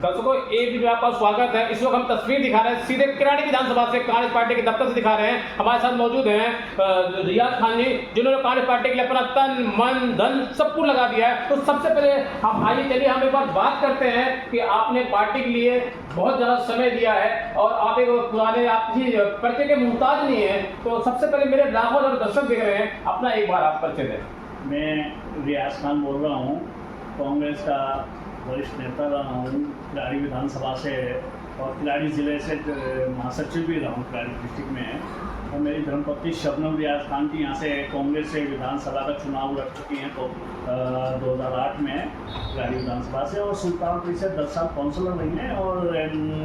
दर्शकों एक भी आपका स्वागत है। इस वक्त हम तस्वीर दिखा रहे हैं सीधे किराड़ी विधानसभा से कांग्रेस पार्टी के दफ्तर से दिखा रहे हैं। हमारे साथ मौजूद हैं रियाज खान जी, जिन्होंने कांग्रेस पार्टी के लिए अपना तन मन धन सब कुछ लगा दिया है। तो सबसे पहले हम आइए चलिए हम एक बार बात करते हैं कि आपने पार्टी के लिए बहुत ज़्यादा समय दिया है और आप एक पुराने आपकी परिचय के मुहताज नहीं है। तो सबसे पहले मेरे लाखों दर्शक देख रहे हैं, अपना एक बार आप परिचय दें। मैं रियाज खान बोल रहा हूँ, कांग्रेस का वरिष्ठ नेता रहा हूँ किराड़ी विधानसभा से और किराड़ी ज़िले से महासचिव भी रहा हूँ किराड़ी डिस्ट्रिक्ट में। और मेरी धर्मपत्नी शबनम रियाज खान जी यहाँ से कांग्रेस से विधानसभा का चुनाव लड़ चुकी हैं तो 2008 में किराड़ी विधानसभा से, और सुल्तानपुर से 10 साल काउंसलर रही हैं और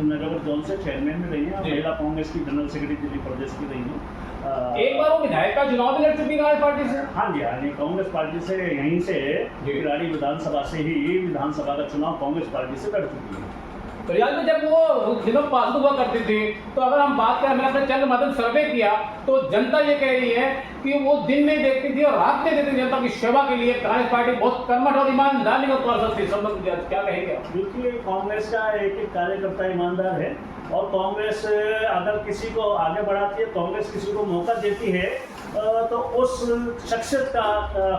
नगर जोन से चेयरमैन भी रही हैं और महिला कांग्रेस की जनरल सेक्रेटरी दिल्ली प्रदेश की रही हैं। एक बार वो विधायक का चुनाव भी लड़ चुकी कांग्रेस पार्टी से। हाँ जी, कांग्रेस पार्टी से यहीं से किराड़ी विधानसभा से ही विधानसभा का चुनाव कांग्रेस पार्टी से लड़ चुकी है। तो रियाज में जब वो दिनों पास हुआ करती थी, तो अगर हम बात करें, मैंने अपने चैनल के माध्यम सर्वे किया तो जनता ये कह रही है कि वो दिन नहीं देखती थी और रात नहीं देखती थी जनता की सेवा के लिए। कांग्रेस पार्टी बहुत कर्मठ और ईमानदारी को पार्षद थी। सब लोग क्या कहेंगे? क्योंकि कांग्रेस का एक कार्यकर्ता ईमानदार है और कांग्रेस अगर किसी को आगे बढ़ाती है, कांग्रेस किसी को मौका देती है तो उस शख्सियत का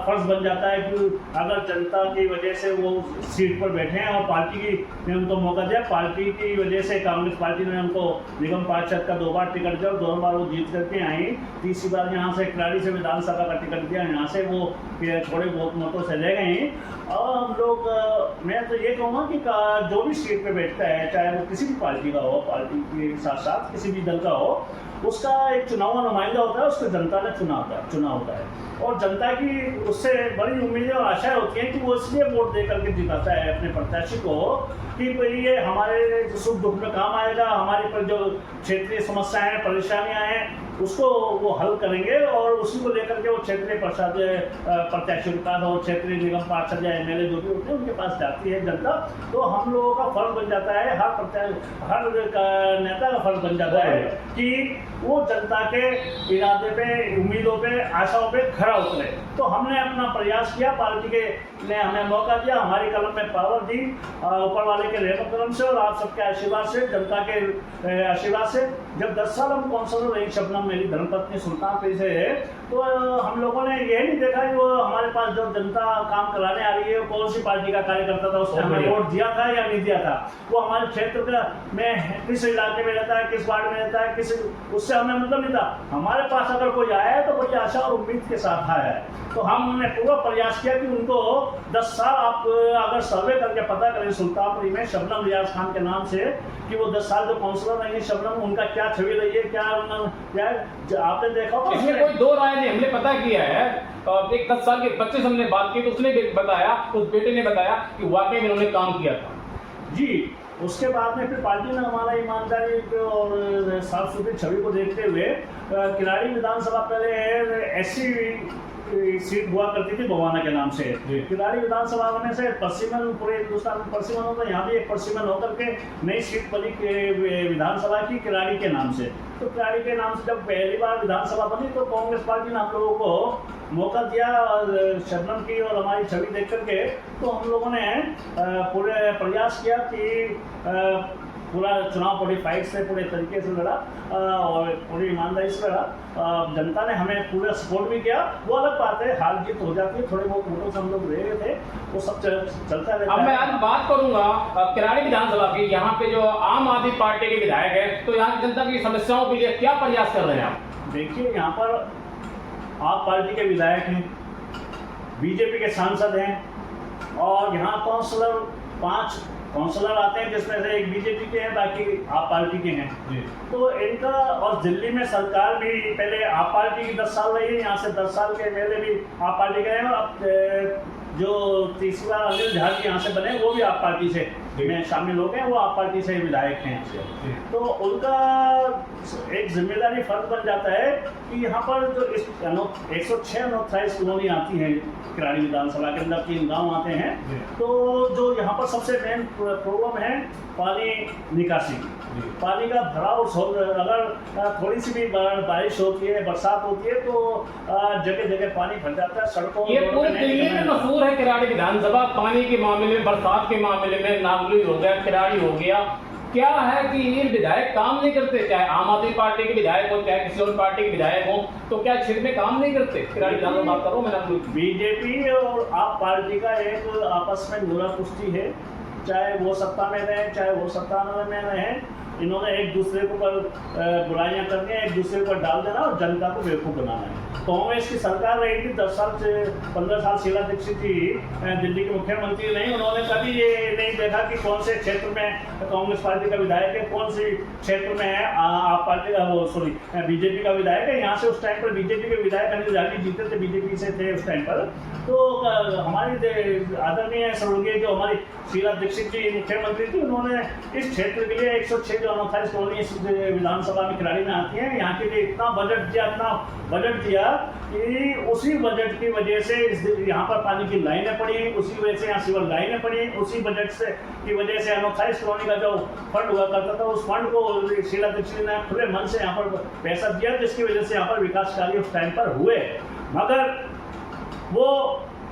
फर्ज बन जाता है कि अगर जनता की वजह से वो सीट पर बैठे हैं और पार्टी ने उनको मौका दिया, पार्टी की वजह से कांग्रेस पार्टी ने उनको निगम पार्षद का 2 बार टिकट दिया और 2 बार वो जीत करके आई। तीसरी बार यहाँ से किराड़ी से विधानसभा का टिकट दिया, यहाँ से वो थोड़े बहुत मतों से ले गए। और हम लोग मैं तो ये कहूँगा कि जो भी सीट पर बैठता है, चाहे वो किसी भी पार्टी का हो, पार्टी के साथ साथ किसी भी दल का हो, उसका एक चुनाव नुमाइंदा होता है, उसको जनता ने चुना होता है और जनता की उससे बड़ी उम्मीदें और आशाएं होती हैं कि वो इसलिए वोट दे करके जिताता है अपने प्रत्याशी को कि भाई ये हमारे सुख दुख में काम आएगा, हमारे पर जो क्षेत्रीय समस्याएं हैं, परेशानियां हैं, उसको वो हल करेंगे और उसी को लेकर के वो क्षेत्रीय प्रत्याशी के पास और क्षेत्रीय निगम पार्षद या एमएलए जो भी होते हैं उनके पास जाती है जनता। तो हम लोगों का फर्ज बन जाता है, हर नेता का फर्ज बन जाता है कि वो जनता के इरादे पे, उम्मीदों पे, आशाओं पे खरा उतरे। तो हमने अपना प्रयास किया, पार्टी के ने हमें मौका दिया, हमारी कलम में पावर दी ऊपर वाले के रहमत करम से और आप सबके आशीर्वाद से, जनता के आशीर्वाद से। जब 10 साल हम काउंसलर रही, शबनम मेरी धर्मपत्नी सुल्तानपुर से है, तो हम लोगों ने ये नहीं देखा कि वो हमारे पास जो जनता काम कराने आ रही है कौन सी पार्टी का कार्यकर्ता था, उसने हमें वोट दिया था या नहीं दिया था, वो हमारे क्षेत्र में किस इलाके में रहता है, किस वार्ड में रहता है, उससे हमें मतलब नहीं था। हमारे पास अगर कोई आया है तो कोई आशा और उम्मीद के साथ आया है। तो हमने पूरा प्रयास किया कि उनको 10 साल आप अगर सर्वे करके पता करें सुल्तानपुरी में शबनम रियाज खान के नाम से कि वो 10 साल जो काउंसलर रही है शबनम, उनका क्या छवि रही है, क्या आपने देखा होगा। इसमें कोई दो राय नहीं, हमने पता किया है। एक 10 साल के बच्चे से हमने बात की तो उसने बताया, उस बेटे ने बताया कि वाकई में उन्होंने काम किया था जी। उसके बाद में फिर पार्टी ने हमारा ईमानदारी और साफ सुथरी छवि को देखते हुए किराड़ी विधानसभा पहले ऐसी सीट हुआ करती थी बवाना के नाम से। किराड़ी विधानसभा होने से पश्चिमन, पूरे हिंदुस्तान में पश्चिमन होता है, यहाँ भी एक पश्चिमन होकर के नई सीट बनी विधानसभा की किराड़ी के नाम से। तो किराड़ी के नाम से जब पहली बार विधानसभा बनी तो कांग्रेस पार्टी ने हम लोगों को मौका दिया और शबनम की और हमारी छवि देख करके तो हम लोगों ने पूरे प्रयास किया कि पूरा चुनाव पूरी फाइट से, पूरे तरीके से लड़ा और पूरी ईमानदारी से लड़ा। जनता ने हमें पूरा सपोर्ट भी किया। वो अलग बात है, हार जीत हो जाती है, थोड़े बहुत वोटों से हम लोग रह रहे थे, वो सब चलता रहता है। अब मैं आज बात करूंगा किराड़ी विधानसभा की। यहाँ पे जो आम आदमी पार्टी के विधायक है, तो यहाँ की जनता की समस्याओं के लिए क्या प्रयास कर रहे हैं आप? देखिए, यहाँ पर आप पार्टी के विधायक हैं, बीजेपी के सांसद हैं और यहाँ काउंसलर 5 काउंसलर आते हैं जिसमें से एक बीजेपी के हैं, बाकी आप पार्टी के हैं। तो इनका और दिल्ली में सरकार भी पहले आप पार्टी की 10 साल रही है, यहाँ से 10 साल के पहले भी आप पार्टी के हैं और अब जो तीसरा अनिल झा जी यहाँ से बने वो भी आप पार्टी से में शामिल हो गए, वो आप पार्टी से विधायक हैं। तो उनका एक जिम्मेदारी फर्ज बन जाता है कि यहाँ पर जो 106 अनऑथराइज्ड कॉलोनी आती है किराड़ी विधानसभा के अंदर, 3 गांव आते हैं, तो जो यहाँ पर सबसे मेन प्रॉब्लम है पानी निकासी, पानी का भराव। अगर थोड़ी सी भी बारिश होती है, बरसात होती है तो जगह जगह पानी भर जाता है सड़कों। ये पूरे दिल्ली में मशहूर है किराड़ी विधानसभा पानी के मामले में, बरसात के मामले में, नागलोई हो गया, किराड़ी हो गया, क्या है कि ये विधायक काम नहीं करते, चाहे आम आदमी पार्टी के विधायक हो चाहे किसी और पार्टी के विधायक हो, तो क्या क्षेत्र में काम नहीं करते? किराड़ी विधान में बात कर रहा हूँ मैं नागलोई की। बीजेपी और आप पार्टी का एक आपस में गोला कुश्ती है, चाहे वो सत्ता में रहे चाहे वो सत्ता में रहे, इन्होंने एक दूसरे के ऊपर बुराइयां करनी है, एक दूसरे के ऊपर डाल देना और जनता को बेवकूफ़ बनाना है। कांग्रेस की सरकार रही थी 10 साल से 15 साल शीला दीक्षित जी दिल्ली के मुख्यमंत्री नहीं, उन्होंने कभी ये नहीं देखा कि कौन से क्षेत्र में कांग्रेस पार्टी का विधायक है, कौन सी क्षेत्र में है आप पार्टी का वो बीजेपी का विधायक है। यहाँ से उस टाइम पर बीजेपी के विधायक अनिल जाटी जीते थे, बीजेपी से थे उस टाइम पर। तो हमारी आदरणीय स्वर्गीय जो हमारी शीला दीक्षित जी मुख्यमंत्री थी, उन्होंने इस क्षेत्र के लिए 106 जो अनोखा कॉलोनी इस विधानसभा में किराड़ी में आती है, यहाँ के लिए इतना बजट दिया कि उसी बजट की वजह से यहाँ पर पानी की लाइनें पड़ी, उसी वजह से यहाँ सिविल लाइनें पड़ी, उसी बजट से की वजह से अनोखा कॉलोनी का जो फंड हुआ करता था उस फंड को शीला दीक्षित ने खुले मन से यहाँ पर पैसा दिया, जिसकी वजह से यहाँ पर विकास कार्य उस टाइम पर हुए। मगर वो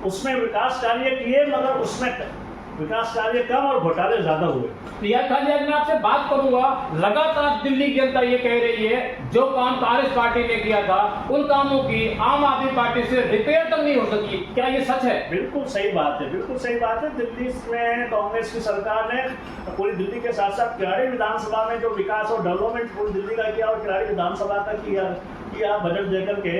उसमें विकास कार्य किए, मगर उसमें विकास कार्य कम और घोटाले ज्यादा हुए। रियाज खान जी, आज मैं आपसे बात करूंगा, लगातार दिल्ली की जनता ये कह रही है जो काम कांग्रेस पार्टी ने किया था उन कामों की आम आदमी पार्टी से रिपेयर तक नहीं हो सकी, क्या ये सच है? बिल्कुल सही बात है, बिल्कुल सही बात है। दिल्ली में कांग्रेस की सरकार ने पूरी दिल्ली के साथ साथ किराड़ी विधानसभा में जो विकास और डेवलपमेंट पूरी दिल्ली का किया और किराड़ी विधानसभा का किया बजट देकर के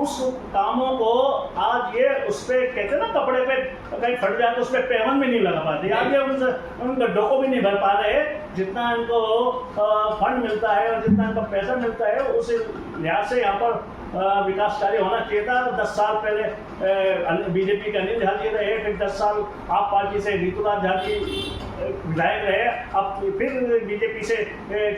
उस कामों को आज ये उस पर कहते हैं ना, कपड़े पे कहीं फट जाए तो उस पर पेवन भी नहीं लगा पाते, आज ये उनका डोको भी नहीं भर पा रहे। जितना इनको फंड मिलता है और जितना इनका पैसा मिलता है उस लिहाज से यहाँ पर विकास कार्य होना चाहिए था। 10 साल पहले बीजेपी के अनिल झा जी रहे, फिर 10 साल आप पार्टी से ऋतुराज झा जी विधायक रहे, अब फिर बीजेपी से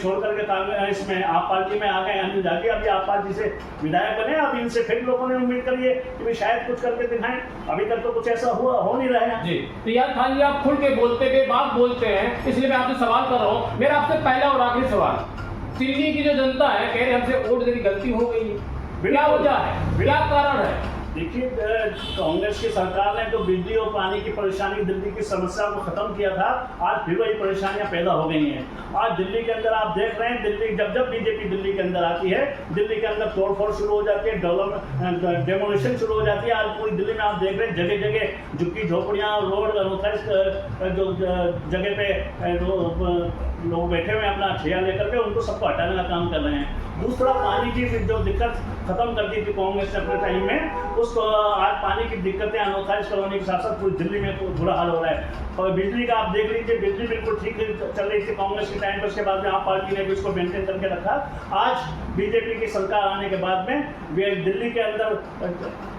छोड़ करके कांग्रेस में आप पार्टी में आ गए अनिल झा जी, अभी आप पार्टी से विधायक बने। अब इनसे फिर लोगों ने उम्मीद करी है कि शायद कुछ करके दिखाएं, अभी तक तो कुछ ऐसा हो नहीं रहा है। जी रियाज खान जी, आप खुल के बोलते बेबाक बोलते हैं, इसलिए मैं आपसे सवाल कर रहा हूँ। मेरा आपसे पहला और आखिरी सवाल, दिल्ली की जो जनता है कह रहे हमसे वोट देने की गलती हो गई है, क्या वजह है, क्या कारण है? देखिए, कांग्रेस की सरकार ने जो बिजली और पानी की परेशानी, दिल्ली की समस्या को खत्म किया था, आज फिर वही परेशानियां पैदा हो गई हैं। आज दिल्ली के अंदर आप देख रहे हैं, दिल्ली जब बीजेपी दिल्ली के अंदर आती है, दिल्ली के अंदर तोड़फोड़ शुरू हो जाती है, डेवलपमेंट डेमोलिशन शुरू हो जाती है। आज पूरी दिल्ली में आप देख रहे हैं जगह जगह झुग्गी झोपड़ियाँ, रोड जो जगह पे लोग बैठे हुए अपना ठेला लेकर के उनको सबको हटाने का काम कर रहे हैं। दूसरा, पानी की जो दिक्कत खत्म कर दी थी कांग्रेस ने अपने टाइम में, उसको आज पानी की दिक्कतें अनोखा कॉलोनी के साथ साथ पूरी दिल्ली में बुरा हाल हो रहा है। और बिजली का आप देख लीजिए, बिजली बिल्कुल ठीक चल रही थी कांग्रेस के टाइम पर, उसके बाद में आप पार्टी ने भी उसको मेंटेन करके रखा। आज बीजेपी की सरकार आने के बाद में दिल्ली के अंदर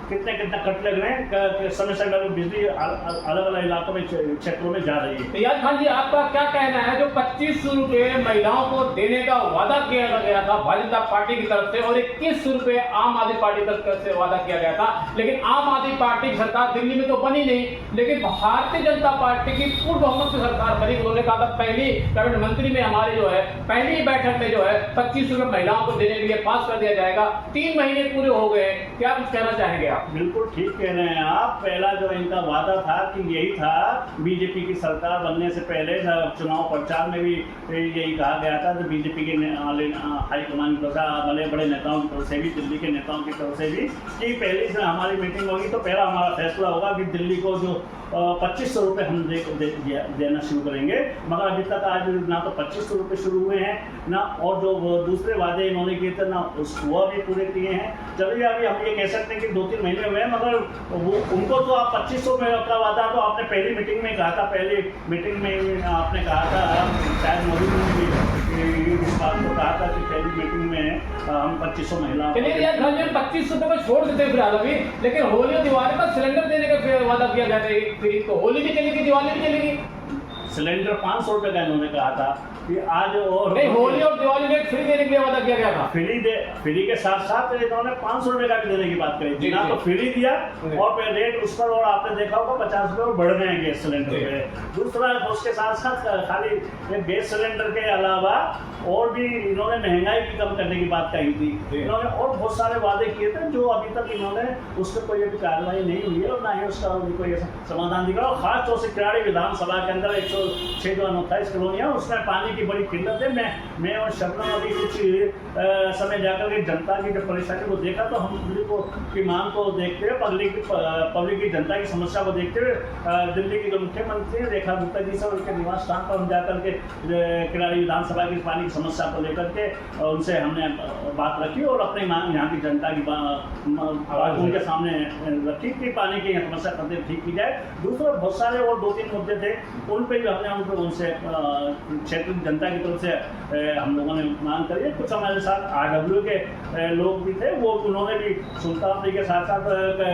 कितने कट लग रहे हैं, समय समय बिजली अलग अलग इलाकों में क्षेत्रों में जा रही है। रियाज खान जी, आपका क्या कहना है, जो 2500 रुपये महिलाओं को देने का वादा किया गया था भारतीय जनता पार्टी की तरफ से और 2100 रुपये आम आदमी पार्टी की तरफ से वादा किया गया था, लेकिन आम आदमी पार्टी की सरकार दिल्ली में तो बनी नहीं, लेकिन भारतीय जनता पार्टी की पूर्ण बहुमत की सरकार बनी। उन्होंने कहा था पहली कैबिनेट मंत्री में हमारे जो है पहली बैठक में जो है 2500 रुपये महिलाओं को देने के लिए पास कर दिया जाएगा। 3 महीने पूरे हो गए, क्या कुछ कहना चाहेंगे? बिल्कुल ठीक कह रहे हैं आप। पहला जो इनका वादा था कि यही था, बीजेपी की सरकार बनने से पहले चुनाव प्रचार में भी यही कहा गया था कि बीजेपी के हाईकमान की तरफ, बड़े बड़े नेताओं की तरफ से भी, दिल्ली के नेताओं की तरफ से भी, कि पहली से हमारी मीटिंग होगी तो पहला हमारा फैसला होगा कि दिल्ली को जो 2500 रुपये हम देना शुरू करेंगे। मगर अभी तक आज ना तो 2500 रुपये शुरू हुए हैं, ना और जो दूसरे वादे इन्होंने किए थे ना वो भी पूरे किए हैं। चलिए, अभी हम ये कह सकते हैं कि 2-3 महीने हुए हैं, मगर वो उनको तो आप 2500 का वादा तो आपने पहली मीटिंग में कहा था, पहली मीटिंग में आपने कहा था, शायद मोदी ने भी इस बात को कहा था कि पहली मीटिंग में हम 2500 महिलाओं 2500 रुपये को छोड़ देते फिलहाल अभी, लेकिन होली और दिवाली पर सिलेंडर देने का वादा किया गया था, तो होली भी चलेगी, दिवाली भी चलेगी। सिलेंडर 500 रुपये का इन्होंने कहा था कि आज और नहीं, होली और दिवाली में फ्री देने के लिए वादा किया गया था। फ्री के साथ साथ इन्होंने 500 रुपये का भी देने की बात करी थी, ना तो फ्री दिया और रेट उस पर, और आपने देखा होगा 50 रुपये और बढ़ गए हैं गैस सिलेंडर पे। दूसरा, उसके साथ साथ खाली गैस सिलेंडर के अलावा और भी इन्होंने महंगाई की कम करने की बात कही थी। इन्होंने और बहुत सारे वादे किए थे जो अभी तक इन्होंने उस पर कोई भी कार्रवाई नहीं हुई है और ना ही उसका कोई समाधान दिखा। और खास तौर से किराड़ी विधानसभा के अंदर 100 6 जो 28 कॉलोनियाँ, उसमें पानी की बड़ी किल्लत है। मैं और शबनम अभी कुछ समय जाकर के जनता की जब परेशानी को देखा, तो हम दिल्ली को की मांग को देखते हुए, पब्लिक की जनता की समस्या को देखते हुए दिल्ली के जो मुख्यमंत्री हैं रेखा गुप्ता जी से उनके निवास स्थान पर हम जाकर के किराड़ी विधानसभा की पानी की समस्या को लेकर के उनसे हमने बात रखी और अपनी मांग यहाँ की जनता की बात उनके सामने रखी कि पानी की समस्या करते ठीक की जाए। दूसरा बहुत सारे और 2-3 मुद्दे थे, उन पर भी हमने उनसे क्षेत्र की जनता की तरफ से हम लोगों ने मांग करी है। कुछ हमारे साथ RW के लोग भी थे, वो उन्होंने भी सुल्तानपुरी के साथ साथ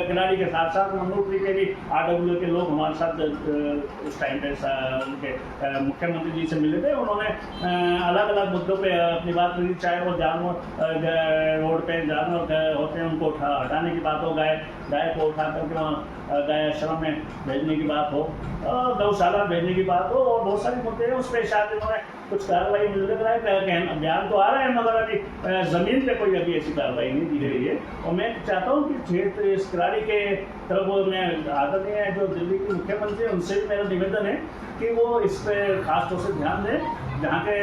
किराड़ी के साथ साथ मंगलपुरी के भी RW के लोग हमारे साथ उस टाइम पे उनके मुख्यमंत्री जी से मिले थे। उन्होंने अलग अलग मुद्दों पे अपनी बात करी, चाहे वो जानवर रोड पे जानवर होते हैं उनको हटाने की बात हो, गाय को उठा करके वहाँ गाय आश्रम में भेजने की बात हो, गौशाला भेजने की बात हो, और बहुत सारे मुद्दे हैं उस पर शायद उन्होंने कुछ कार्रवाई मिल रहा है। बयान तो आ रहा है मगर अभी ज़मीन पे कोई अभी ऐसी कार्रवाई नहीं दी गई है। और मैं चाहता हूँ कि क्षेत्र इस किराड़ी के तरफ मैं आदरणीय जो दिल्ली के मुख्यमंत्री हैं उनसे भी मेरा निवेदन है कि वो इस पर खास तौर से ध्यान दें। जहाँ के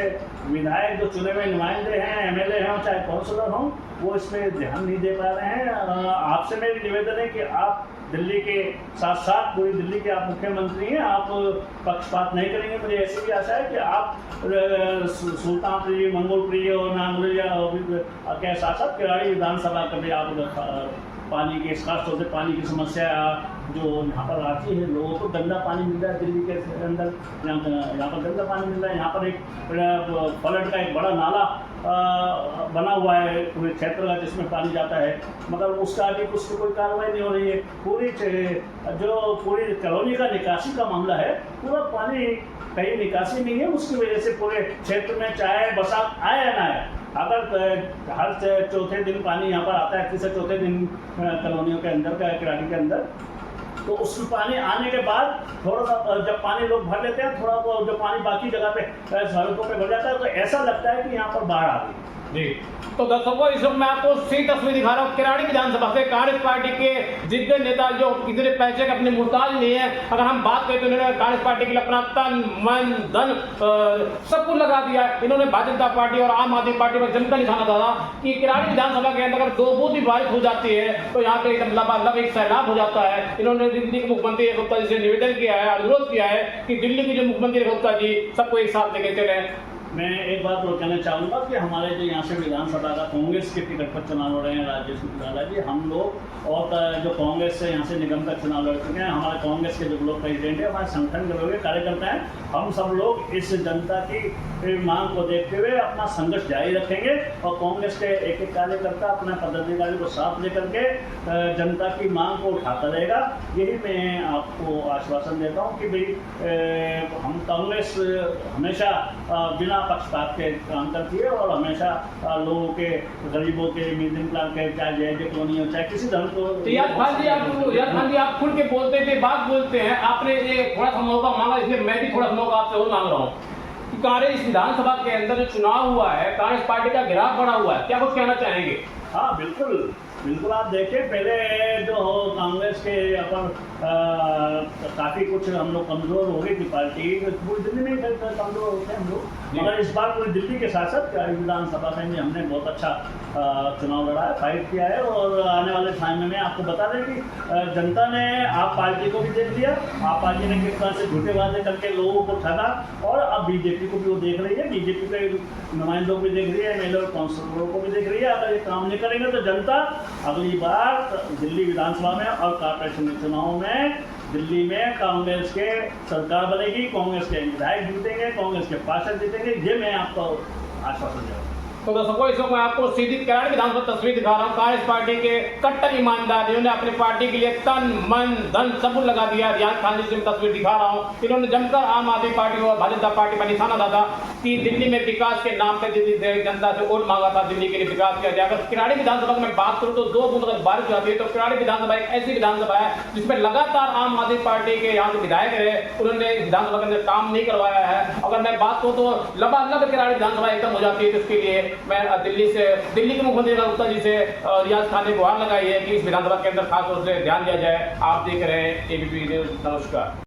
विधायक जो चुने हुए नुमाइंदे हैं, MLA हों चाहे काउंसलर हों, वो इस पर ध्यान नहीं दे पा रहे हैं। आपसे मेरी निवेदन है कि आप दिल्ली के साथ साथ पूरी दिल्ली के आप मुख्यमंत्री हैं, आप पक्षपात नहीं करेंगे। मुझे ऐसी भी आशा है कि आप सुल्तानपुरी, मंगलपुरी और नागरिया के साथ साथ किराड़ी विधानसभा का भी आप पानी के खास तौर से पानी की समस्या जो यहाँ पर आती है, लोगों को गंदा पानी मिल रहा है दिल्ली के अंदर, यहाँ पर गंदा पानी मिल रहा है। यहाँ पर एक फ्लड का एक बड़ा नाला बना हुआ है पूरे क्षेत्र का जिसमें पानी जाता है, मगर उसका अभी कुछ कोई कार्रवाई नहीं हो रही है। पूरी कॉलोनी का निकासी का मामला है, पूरा पानी कहीं निकासी नहीं है, उसकी वजह से पूरे क्षेत्र में चाहे बरसात आए या ना आए, अगर हर चौथे दिन पानी यहाँ पर आता है, तीसरे चौथे दिन कॉलोनियों के अंदर किराड़ी के अंदर, तो उस पानी आने के बाद थोड़ा सा जब पानी लोग भर लेते हैं, थोड़ा जो पानी बाकी जगह पे सड़कों पे भर जाता है, तो ऐसा लगता है कि यहाँ पर बाढ़ आ गई। जी, तो दर्शकों इस वक्त मैं आपको सीधी तस्वीर दिखा रहा हूँ किराड़ी विधानसभा से। कांग्रेस पार्टी के जितने नेता जो किसी पैसे के अपने मुहताज नहीं है, अगर हम बात करें तो इन्होंने कांग्रेस पार्टी के लिए अपना तन मन धन सब कुछ लगा दिया है। इन्होंने भारतीय जनता पार्टी और आम आदमी पार्टी पर जमकर निशाना साधा कि किराड़ी विधानसभा के अंदर अगर 2 बूंद भी बारिश हो जाती है तो यहाँ पे एकदम लबालब एक सैलाब हो जाता है। इन्होंने दिल्ली के मुख्यमंत्री गुप्ता जी से निवेदन किया है, अनुरोध किया है कि दिल्ली के जो मुख्यमंत्री गुप्ता जी सबको एक साथ लेके चले। मैं एक बात और कहना चाहूँगा कि हमारे जो यहाँ से विधानसभा का कांग्रेस के टिकट पर चुनाव लड़ रहे हैं राजेश निराला जी, हम लोग और जो कांग्रेस से यहाँ से निगम का चुनाव लड़ चुके हैं, हमारे कांग्रेस के जो लोग प्रेसिडेंट है, हमारे संगठन के लोग कार्यकर्ता हैं, हम सब लोग इस जनता की मांग को देखते हुए अपना संघर्ष जारी रखेंगे और कांग्रेस के एक कार्यकर्ता अपने पदाधिकारी को साथ लेकर के जनता की मांग को उठाता रहेगा। यही मैं आपको आश्वासन देता हूँ कि भाई हम कांग्रेस हमेशा बिना पक्षपात के काम करती है और हमेशा लोगों के, गरीबों के, मिडिल क्लास के, चाहे जय कॉलोनी हो चाहे किसी धर्म को। याद खान जी आप खुल के बोलते थे, बात बोलते हैं, आपने ये थोड़ा सा मौका मांगा, इसलिए मैं भी थोड़ा सा मौका आपसे और मांग रहा हूँ कि कांग्रेस विधानसभा के अंदर जो चुनाव हुआ है, कांग्रेस पार्टी का गिराव बढ़ा हुआ है, क्या कुछ कहना चाहेंगे? हाँ बिल्कुल, आप देखिए पहले जो कांग्रेस के अपन काफ़ी कुछ हम लोग कमज़ोर हो गई थी पार्टी, पूरी दिल्ली में कमज़ोर होते हैं हम लोग, मगर इस बार पूरी दिल्ली के साथ साथ विधानसभा में भी हमने बहुत अच्छा चुनाव लड़ा है, फाइट किया है। और आने वाले टाइम में आपको बता दें कि जनता ने आप पार्टी को भी देख लिया, आप पार्टी ने किस तरह से झूठे वादे करके लोगों को ठगा, और अब बीजेपी को भी वो देख रही है, बीजेपी के नुमाइंदों को भी देख रही है, MLA और काउंसलरों को भी देख रही है। अगर ये काम नहीं करेंगे तो जनता अगली बार दिल्ली विधानसभा में और कॉर्पोरेशन के चुनाव में दिल्ली में कांग्रेस के सरकार बनेगी, कांग्रेस के विधायक जीतेंगे, कांग्रेस के पार्षद जीतेंगे, ये मैं आपको आश्वासन दे रहा हूँ। तो दर्शकों इस वक्त मैं आपको सीधी किराड़ी विधानसभा तस्वीर दिखा रहा हूँ। कांग्रेस पार्टी के कट्टर ईमानदार जिन्होंने अपनी पार्टी के लिए तन मन धन सब कुछ लगा दिया। रियाज खान जी से तस्वीर दिखा रहा हूँ, इन्होंने जमकर आम आदमी पार्टी और भारतीय जनता पार्टी पर निशाना साधा कि दिल्ली में विकास के नाम पर दिल्ली से जनता से वोट मांगा था, दिल्ली के लिए विकास किया जाए। अगर किराड़ी विधानसभा की मैं बात करूँ तो 2 बूंद अगर बारिश जाती है तो किराड़ी विधानसभा एक ऐसी विधानसभा है जिसमें लगातार आम आदमी पार्टी के यहाँ से विधायक रहे, उन्होंने विधानसभा के अंदर काम नहीं करवाया है। अगर मैं बात करूँ तो लबालब किराड़ी विधानसभा एकदम हो जाती है, तो इसके लिए मैं दिल्ली के मुख्यमंत्री गुप्ता जी से रियाज खान ने गुहार लगाई है कि इस विधानसभा के अंदर खास तौर से ध्यान दिया जाए। आप देख रहे हैं ABP न्यूज़। नमस्कार।